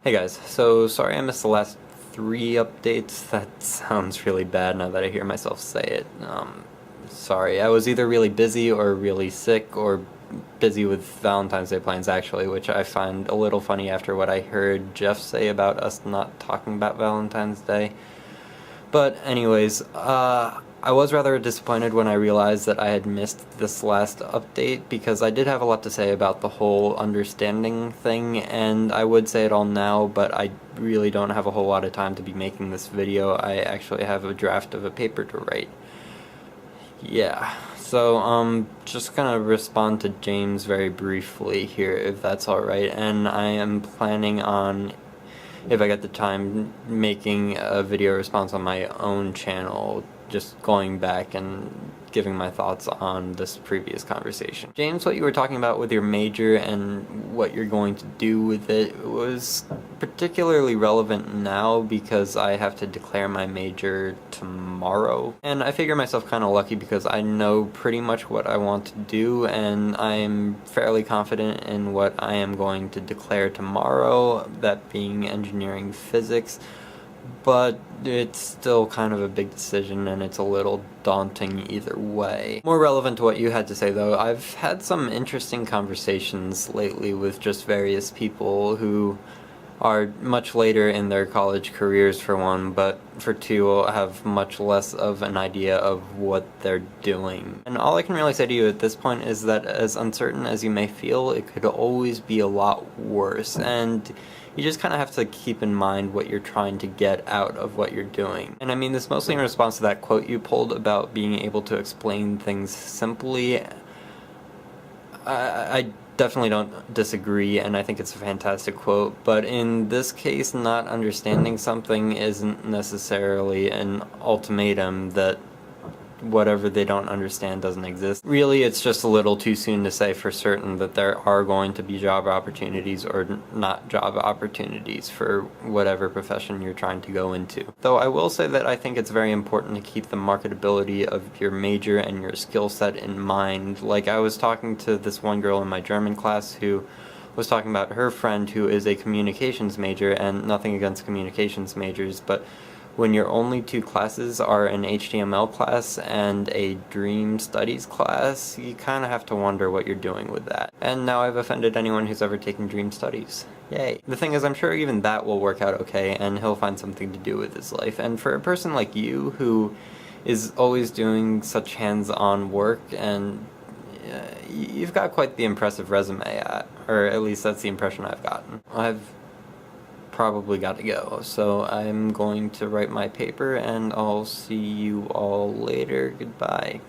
Hey guys, so sorry I missed the last 3 updates. That sounds really bad now that I hear myself say it. Sorry, I was either really busy or really sick or busy with Valentine's Day plans actually, which I find a little funny after what I heard Jeff say about us not talking about Valentine's Day. But anyways, I was rather disappointed when I realized that I had missed this last update because I did have a lot to say about the whole understanding thing, and I would say it all now, but I really don't have a whole lot of time to be making this video. I actually have a draft of a paper to write. Yeah, so just gonna respond to James very briefly here, if that's alright, and I am planning on, if I get the time, making a video response on my own channel, just going back and giving my thoughts on this previous conversation. James, what you were talking about with your major and what you're going to do with it was particularly relevant now because I have to declare my major tomorrow. And I figure myself kind of lucky because I know pretty much what I want to do, and I'm fairly confident in what I am going to declare tomorrow, that being engineering physics. But it's still kind of a big decision, and it's a little daunting either way. More relevant to what you had to say though, I've had some interesting conversations lately with just various people who are much later in their college careers for one, but for two have much less of an idea of what they're doing. And all I can really say to you at this point is that as uncertain as you may feel, it could always be a lot worse, and you just kind of have to keep in mind what you're trying to get out of what you're doing. And I mean this mostly in response to that quote you pulled about being able to explain things simply. I definitely don't disagree, and I think it's a fantastic quote, but in this case, not understanding something isn't necessarily an ultimatum that whatever they don't understand doesn't exist. Really, it's just a little too soon to say for certain that there are going to be job opportunities or not job opportunities for whatever profession you're trying to go into. Though I will say that I think it's very important to keep the marketability of your major and your skill set in mind. Like, I was talking to this one girl in my German class who was talking about her friend who is a communications major, and nothing against communications majors, but when your only 2 classes are an HTML class and a Dream Studies class, you kind of have to wonder what you're doing with that. And now I've offended anyone who's ever taken Dream Studies. Yay. The thing is, I'm sure even that will work out okay, and he'll find something to do with his life. And for a person like you, who is always doing such hands-on work, and you've got quite the impressive resume, or at least that's the impression I've gotten. I've probably got to go, so I'm going to write my paper, and I'll see you all later. Goodbye.